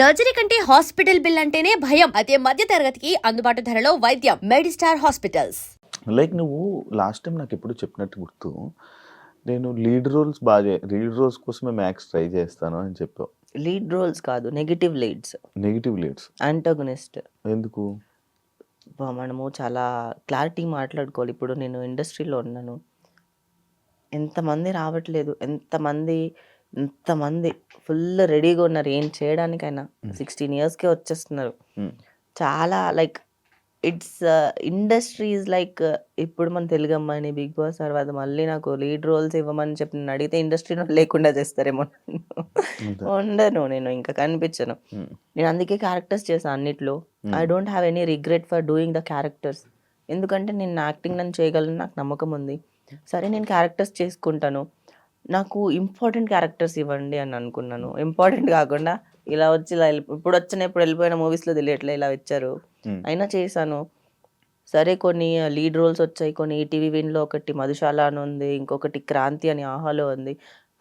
Surgery కంటే hospital bill అంటేనే భయం. అదే మధ్య తరగతికి అందుబాటు ధరలో వైద్యం. Medistar hospitals. లైక్ నువ్వు లాస్ట్ టైం నాకు ఎప్పుడు చెప్పినట్టు గుర్తు, నేను లీడ్ రోల్స్ లీడ్ రోల్స్ కోసమే మ్యాక్స్ ట్రై చేస్తాను అని చెప్పావు. లీడ్ రోల్స్ కాదు, negative leads, negative leads antagonist. ఎందుకు? మనము చాలా క్లారిటీ మాట్లాడుకోవాలి. ఇప్పుడు నేను ఇండస్ట్రీలో ఉన్నాను, ఎంతమంది రావట్లేదు, ఎంతమంది ఫుల్ రెడీగా ఉన్నారు ఏం చేయడానికైనా. 16 yearsకే వచ్చేస్తున్నారు. చాలా like it's industry is like, ఇప్పుడు మన తెలుగు అమ్మాయిని బిగ్ బాస్ తర్వాత మళ్ళీ నాకు లీడ్ రోల్స్ ఇవ్వమని చెప్పి నేను అడిగితే ఇండస్ట్రీలో లేకుండా చేస్తారేమో. ఉండను, నేను ఇంకా కనిపించను. నేను అందుకే క్యారెక్టర్స్ చేశాను అన్నిట్లో. I don't have any regret for doing the characters. ఎందుకంటే నేను యాక్టింగ్ నన్ను చేయగలను, నాకు నమ్మకం ఉంది. సరే నేను క్యారెక్టర్స్ చేసుకుంటాను, నాకు ఇంపార్టెంట్ క్యారెక్టర్స్ ఇవ్వండి అని అనుకున్నాను. ఇంపార్టెంట్ కాకుండా ఇలా వచ్చి ఇలా ఇప్పుడు వెళ్ళిపోయిన మూవీస్లో తెలియట్లే ఇలా వచ్చారు, అయినా చేశాను. సరే కొన్ని లీడ్ రోల్స్ వచ్చాయి, కొన్ని ఈటీవీ విన్లో ఒకటి మధుశాల అని ఉంది, ఇంకొకటి క్రాంతి అని ఆహాలో ఉంది.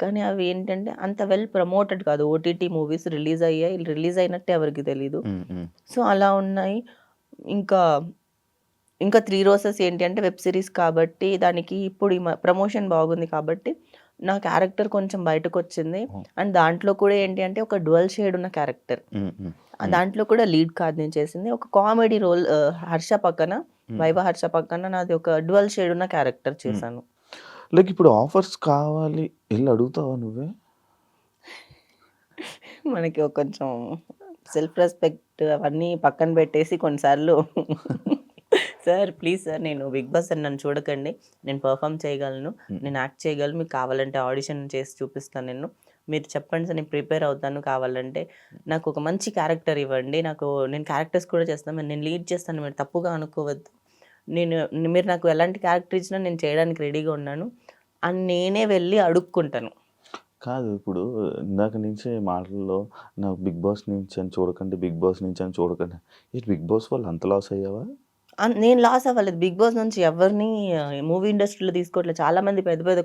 కానీ అవి ఏంటంటే అంత వెల్ ప్రమోటెడ్ కాదు. ఓటీటీ మూవీస్ రిలీజ్ అయినట్టే ఎవరికి తెలీదు. సో అలా ఉన్నాయి. ఇంకా 3 Roses ఏంటి అంటే వెబ్ సిరీస్ కాబట్టి దానికి ఇప్పుడు ప్రమోషన్ బాగుంది కాబట్టి నా క్యారెక్టర్ కొంచెం బయటకు వచ్చింది. అండ్ దాంట్లో కూడా ఏంటి అంటే ఒక డ్యువల్ షేడ్ ఉన్న క్యారెక్టర్. దాంట్లో కూడా లీడ్ కాదు నేను చేసింది, ఒక కామెడీ రోల్. వైవ హర్ష పక్కన నాది ఒక డ్యువల్ షేడ్ ఉన్న క్యారెక్టర్ చేశాను. లైక్ ఇప్పుడు ఆఫర్స్ కావాలి వెళ్ళి అడుగుతావా నువ్వే? మనకి కొంచెం సెల్ఫ్ రెస్పెక్ట్ అవన్నీ పక్కన పెట్టేసి కొన్నిసార్లు సార్ ప్లీజ్ సార్, నేను బిగ్ బాస్ అని నన్ను చూడకండి, నేను పర్ఫామ్ చేయగలను, నేను యాక్ట్ చేయగలను, మీకు కావాలంటే ఆడిషన్ చేసి చూపిస్తాను, మీరు చెప్పండి సార్, నేను ప్రిపేర్ అవుతాను, కావాలంటే నాకు ఒక మంచి క్యారెక్టర్ ఇవ్వండి, నేను క్యారెక్టర్స్ కూడా చేస్తాను, నేను లీడ్ చేస్తాను, మీరు తప్పుగా అనుకోవద్దు, మీరు నాకు ఎలాంటి క్యారెక్టర్ ఇచ్చినా నేను చేయడానికి రెడీగా ఉన్నాను అని నేనే వెళ్ళి అడుక్కుంటాను. కాదు, ఇప్పుడు ఇందాక నుంచి మాటల్లో నాకు బిగ్ బాస్ నుంచి అని చూడకండి, బిగ్ బాస్ నుంచి అని చూడకండి. ఈ బిగ్ బాస్ వాళ్ళు అంత లాస్ అయ్యావా? నేను లాస్ అవ్వలేదు. బిగ్ బాస్ నుంచి ఎవరిని మూవీ ఇండస్ట్రీలో తీసుకోవట్లేదు. చాలా మంది పెద్ద పెద్ద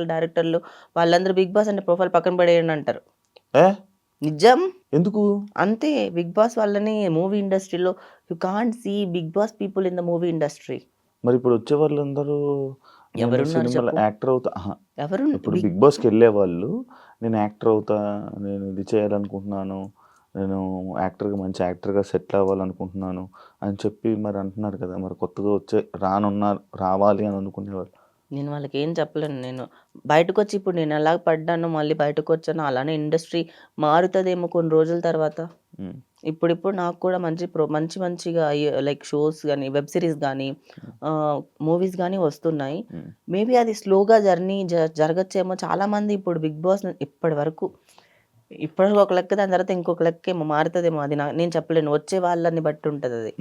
డైరెక్టర్లు వాళ్ళందరూ బిగ్ బాస్ అంటే ప్రొఫైల్ పక్కన పడేయండి అంటారు. నిజం. ఎందుకు? అంతే, బిగ్ బాస్ వాళ్ళని మూవీ ఇండస్ట్రీలో you can't see big boss people in the movie industry. మరి ఇప్పుడు వచ్చే వాళ్ళందరూ యాక్టర్ అవుతా, ఎవరు ఇప్పుడు బిగ్ బాస్కి వెళ్ళే వాళ్ళు నేను యాక్టర్ అవుతా, నేను ఇది చేయాలనుకుంటున్నాను, నేను మంచి యాక్టర్గా సెటిల్ అవ్వాలనుకుంటున్నాను అని చెప్పి మరి అంటున్నారు కదా. మరి కొత్తగా రావాలి అని అనుకునేవాళ్ళు. నేను వాళ్ళకి ఏం చెప్పలేను. నేను బయటకు వచ్చి ఇప్పుడు నేను ఎలా పడ్డానో మళ్ళీ బయటకు వచ్చాను, అలానే ఇండస్ట్రీ మారుతుందేమో కొన్ని రోజుల తర్వాత. ఇప్పుడు నాకు కూడా మంచిగా లైక్ షోస్ కానీ, వెబ్ సిరీస్ కానీ, మూవీస్ కానీ వస్తున్నాయి. మేబీ అది స్లోగా జరగచ్చేమో. చాలామంది ఇప్పుడు బిగ్ బాస్ ఇప్పటివరకు ఒక లెక్క, దాని తర్వాత ఇంకొక లెక్క ఏమో మారుతుందేమో. అది నేను చెప్పలేను, వచ్చే వాళ్ళని బట్టి ఉంటుంది అది.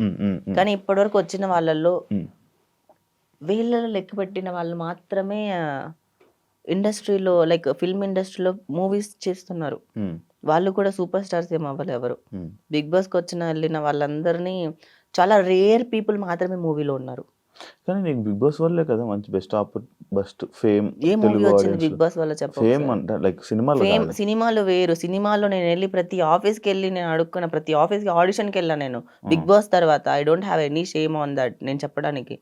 కానీ ఇప్పటివరకు వచ్చిన వాళ్ళల్లో వీళ్ళలో లెక్క పెట్టిన వాళ్ళు మాత్రమే ఇండస్ట్రీలో లైక్ ఫిల్మ్ ఇండస్ట్రీలో మూవీస్ చేస్తున్నారు. వాళ్ళు కూడా సూపర్ స్టార్స్ ఏం అవ్వలేదు ఎవరు. బిగ్ బాస్కి వెళ్ళిన వాళ్ళందరినీ చాలా రేర్ పీపుల్ మాత్రమే మూవీలో ఉన్నారు. కానీ నీకు బిగ్ బాస్ వల్లే కదా మంచి బెస్ట్ ఫేమ్. ఏ మూవీ వచ్చింది బిగ్ బాస్ వల్ల చెప్పండి? ఫేమ్ అంటే లైక్ సినిమాలో వేరు. సినిమాలో నేను వెళ్ళి ప్రతి ఆఫీస్కి వెళ్ళి నేను అడుక్కున్న, ప్రతి ఆఫీస్కి ఆడిషన్కి వెళ్ళాను నేను బిగ్ బాస్ తర్వాత. I don't have any shame on that నేను చెప్పడానికి.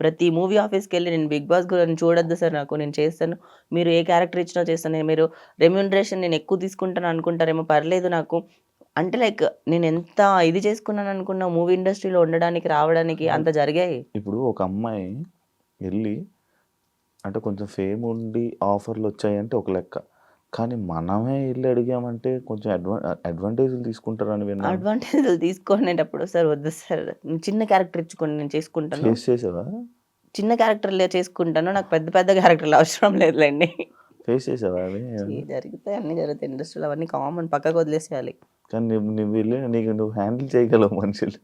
ప్రతి మూవీ ఆఫీస్కి వెళ్ళి నేను బిగ్ బాస్ గురించి చూడొద్దు సార్, నేను చేస్తాను, మీరు ఏ క్యారెక్టర్ ఇచ్చినా చేస్తాను, మీరు రెమ్యూనరేషన్ నేను ఎక్కువ తీసుకుంటాను అనుకుంటారేమో, పర్లేదు నాకు అంటే లైక్ నేను ఎంత ఇది చేసుకున్నాను అనుకున్నా మూవీ ఇండస్ట్రీలో ఉండడానికి రావడానికి అంత జరిగాయి. ఇప్పుడు ఒక అమ్మాయి వెళ్ళి అంటే కొంచెం ఫేమ్ ఉండి ఆఫర్లు వచ్చాయంటే ఒక లెక్క, కానీ మనమే వెళ్ళి అడిగామంటే కొంచెం అడ్వాంటేజ్లు తీసుకుంటారని విన్నా. అడ్వాంటేజ్లు తీసుకునేటప్పుడు సార్ వద్దు సార్, చిన్న క్యారెక్టర్ ఇచ్చుకోండి, నేను చేసుకుంటాను. చేసావా? చిన్న క్యారెక్టర్లే చేసుకుంటాను, నాకు పెద్ద క్యారెక్టర్లు అవసరం లేదులేండి. ఫేస్ చేసావా? జరుగుతాయి, అన్నీ జరుగుతాయి ఇండస్ట్రీలో, అవన్నీ కామన్, పక్కకు వదిలేసేయాలి. కానీ నువ్వు హ్యాండిల్ చేయగలవు మనుషులు.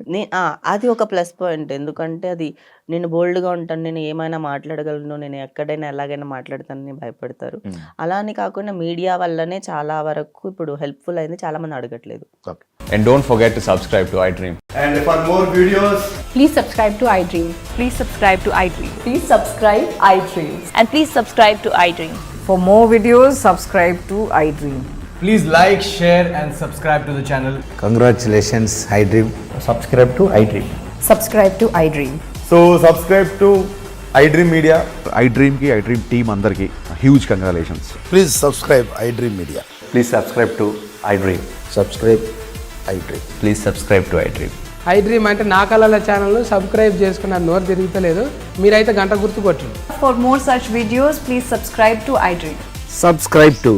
అది ఒక ప్లస్ పాయింట్. ఎందుకంటే అది నేను బోల్డ్గా ఉంటాను, నేను ఏమైనా మాట్లాడగలను, నేను ఎక్కడైనా ఎలాగైనా మాట్లాడతానని భయపడతారు. అలా అని కాకుండా మీడియా వల్లనే చాలా వరకు ఇప్పుడు హెల్ప్ఫుల్ అయింది, చాలా మంది అడగట్లేదు. And don't forget to subscribe to iDream. And for more videos, please subscribe to iDream. Please subscribe to iDream. Please subscribe iDream. And please subscribe to iDream. For more videos, subscribe to iDream. Please like, share, and subscribe to the channel. Congratulations, iDream. Subscribe to iDream. Subscribe to iDream. So subscribe to iDream Media. iDream ki iDream team అందరికి huge congratulations. Please subscribe iDream Media. Please subscribe to iDream. Subscribe iDream. Please subscribe to iDream. iDream అంటే నా కళల channel subscribe చేసుకున్న నోరు తిరుగుతలేదు, మీరైతే గంట గుర్తు కొట్టండి. For more such videos, please subscribe to iDream. Subscribe to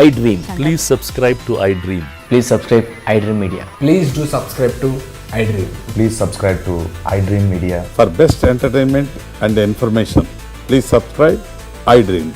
iDream. Please subscribe to iDream. Please subscribe iDream Media. Please do subscribe to iDream. Please subscribe to iDream Media. For best entertainment and information, please subscribe iDream.